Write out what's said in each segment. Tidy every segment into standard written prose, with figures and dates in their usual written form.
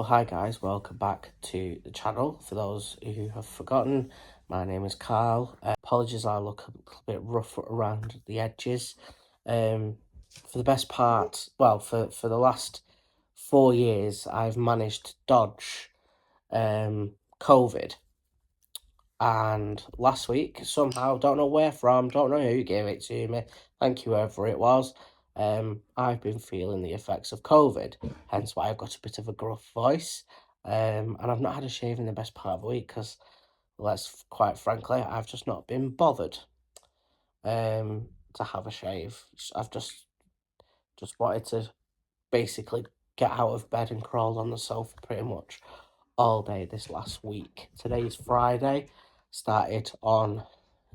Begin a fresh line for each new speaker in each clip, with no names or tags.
Well, hi guys, welcome back to the channel. For those who have forgotten, my name is Carl. Apologies, I look a little bit rough around the edges. For the best part, well, for the last 4 years, I've managed to dodge COVID. And last week, somehow, don't know where from, don't know who gave it to me, thank you whoever it was, I've been feeling the effects of COVID, hence why I've got a bit of a gruff voice, and I've not had a shave in the best part of a week, because, let's quite frankly, I've just not been bothered to have a shave. I've just wanted to basically get out of bed and crawl on the sofa pretty much all day this last week. Today's Friday, started on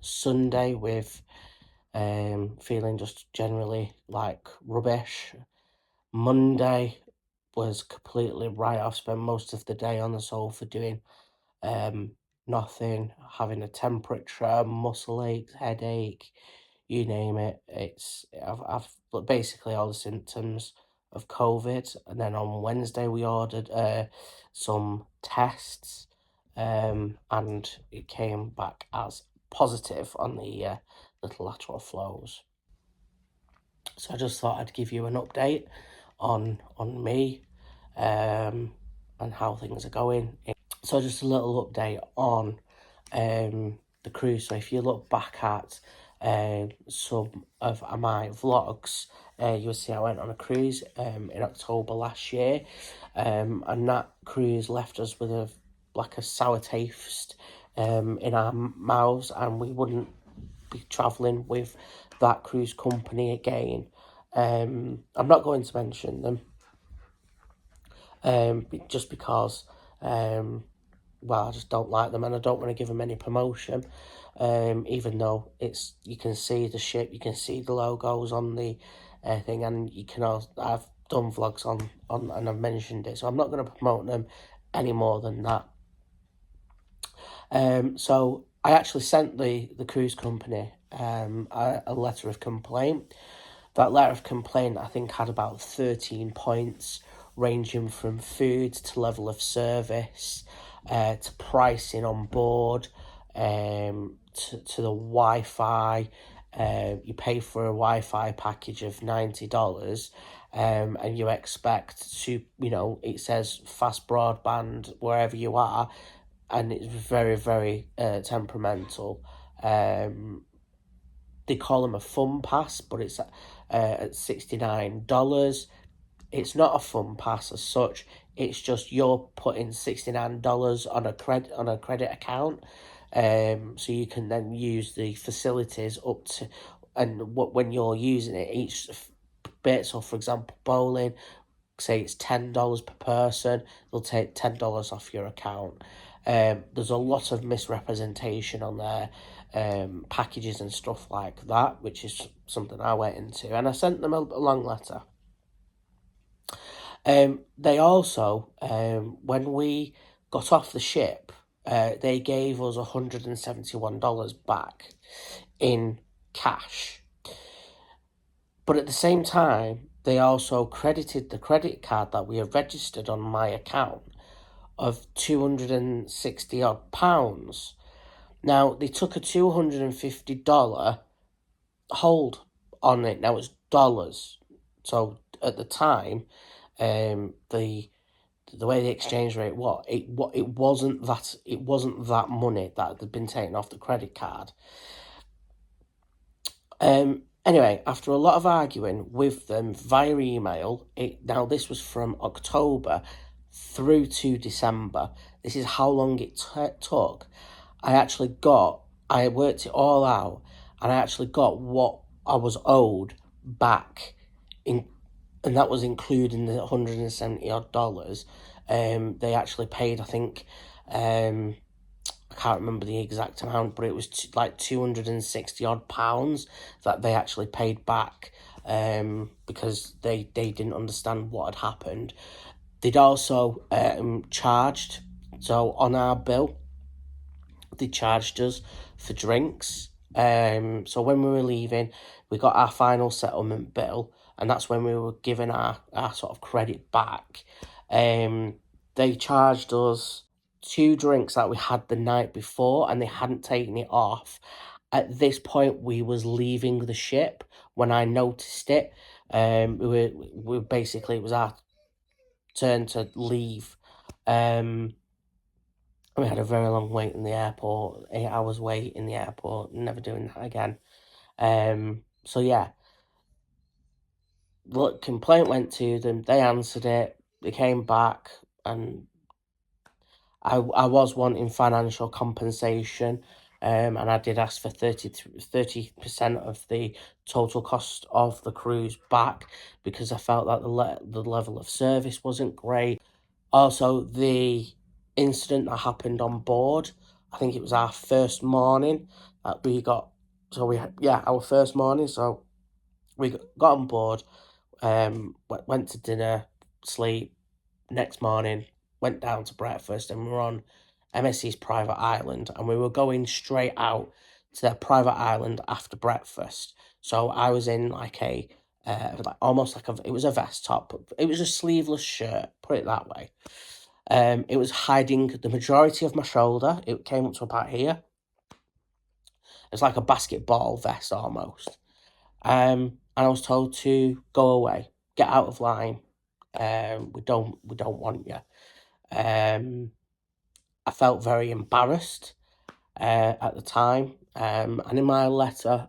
Sunday with feeling just generally like rubbish. Monday was completely right. I've spent most of the day on the sofa doing nothing, having a temperature, muscle aches, headache, you name it. I've basically all the symptoms of COVID. And then on Wednesday we ordered some tests, and it came back as positive on the little lateral flows. So I just thought I'd give you an update on me, and how things are going. So just a little update on the cruise. So if you look back at some of my vlogs, you'll see I went on a cruise in October last year, and that cruise left us with a sour taste in our mouths, and we wouldn't be travelling with that cruise company again. I'm not going to mention them, just because well, I just don't like them, and I don't want to give them any promotion, even though you can see the ship, you can see the logos on the thing, and you can also, I've done vlogs on and I've mentioned it, so I'm not going to promote them any more than that. So I actually sent the cruise company a letter of complaint. That letter of complaint, I think, had about 13 points, ranging from food to level of service, to pricing on board, to the Wi-Fi. You pay for a Wi-Fi package of $90, and you expect to, it says fast broadband wherever you are, and it's very, very temperamental. They call them a fun pass, but it's at $69. It's not a fun pass as such. It's just you're putting $69 on a credit account, so you can then use the facilities up to, and when you're using it, each bit. So, for example, bowling, say it's $10 per person, they'll take $10 off your account. There's a lot of misrepresentation on their packages and stuff like that, which is something I went into, and I sent them a long letter. They also, when we got off the ship, they gave us $171 back in cash. But at the same time, they also credited the credit card that we had registered on my account of £260 odd. Now, they took a $250 hold on it. Now it's dollars. So at the time, the way the exchange rate was, it wasn't that money that had been taken off the credit card. Anyway, after a lot of arguing with them via email, now this was from October through to December. This is how long it took. I worked it all out, and I actually got what I was owed back, and that was including the $170 odd. They actually paid, I think, I can't remember the exact amount, but it was like £260 odd that they actually paid back, because they didn't understand what had happened. They'd also charged, so on our bill, they charged us for drinks. So when we were leaving, we got our final settlement bill, and that's when we were given our sort of credit back. they charged us 2 drinks that we had the night before, and they hadn't taken it off. At this point, we was leaving the ship when I noticed it. We basically, it was our turn to leave. We had a very long wait in the airport, 8 hours wait in the airport, never doing that again. So yeah, look, complaint went to them, they answered it, they came back, and I was wanting financial compensation, and I did ask for 30% of the total cost of the cruise back, because I felt that the level of service wasn't great. Also, the incident that happened on board, I think it was our first morning that we got, our first morning, so we got on board, went to dinner, sleep, next morning, went down to breakfast, and we were on MSC's private island, and we were going straight out to their private island after breakfast. So I was in like a, almost like it was a vest top, it was a sleeveless shirt, put it that way. It was hiding the majority of my shoulder. It came up to about here. It's like a basketball vest almost. And I was told to go away, get out of line. We don't want you. I felt very embarrassed at the time. And in my letter,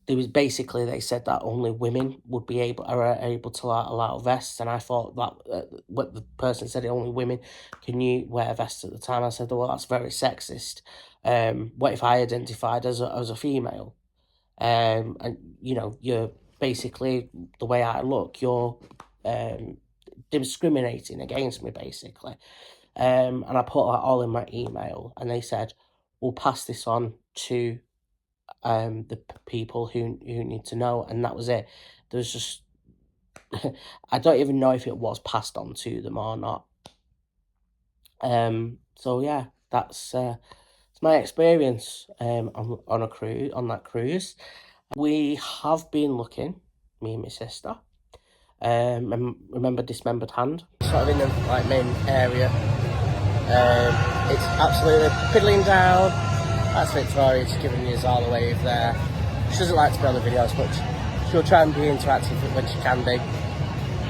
there was basically, they said that only women would be able to allow vests, and I thought that what the person said, only women can you wear vests at the time. I said, well, that's very sexist. What if I identified as a female? And you know, you're basically, the way I look, you're discriminating against me, basically. And I put that all in my email, and they said, we'll pass this on to the people who need to know, and that was it. There was just I don't even know if it was passed on to them or not. So yeah, that's my experience on a cruise, on that cruise. We have been looking, me and my sister. Remember Dismembered Hand? Sort of in the like main area. It's absolutely piddling down. That's Victoria, she's giving us all the wave there. She doesn't like to be on the videos much. She'll try and be interactive when she can be.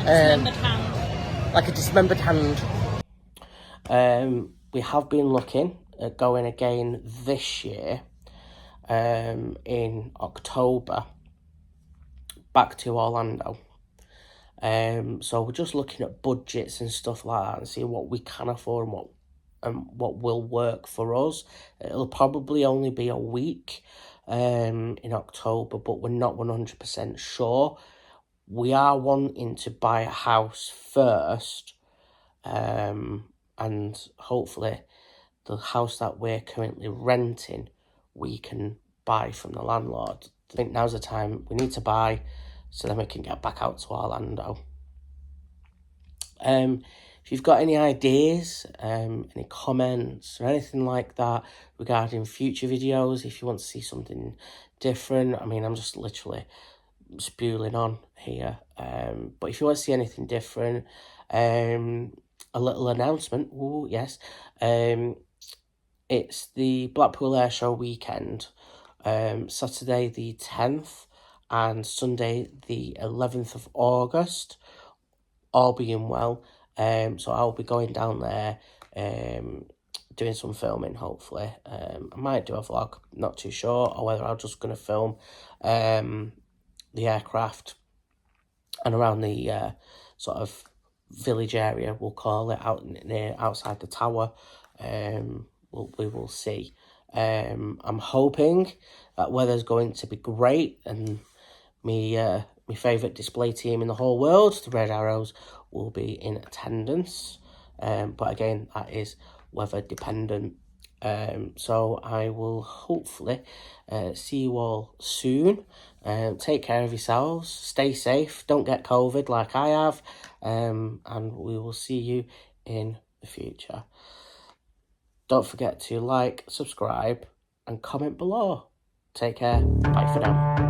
Dismembered hand.
Like a dismembered hand. We have been looking at going again this year, in October, back to Orlando. So we're just looking at budgets and stuff like that and see what we can afford and what will work for us. It'll probably only be a week in October, but we're not 100% sure. We are wanting to buy a house first, and hopefully the house that we're currently renting, we can buy from the landlord. I think now's the time we need to buy, so then we can get back out to Orlando. If you've got any ideas, any comments or anything like that regarding future videos, if you want to see something different, I mean, I'm just literally spewing on here. But if you want to see anything different, a little announcement. Oh yes, it's the Blackpool Air Show weekend, Saturday the 10th and Sunday the 11th of August, all being well. So I'll be going down there, doing some filming, hopefully. I might do a vlog, not too sure, or whether I'm just going to film the aircraft and around the sort of village area, we'll call it, outside the tower. We will see. I'm hoping that weather's going to be great, and my favourite display team in the whole world, the Red Arrows, will be in attendance. But again, that is weather dependent. So I will hopefully see you all soon. Take care of yourselves, stay safe, don't get COVID like I have, and we will see you in the future. Don't forget to like, subscribe, and comment below. Take care. Bye for now.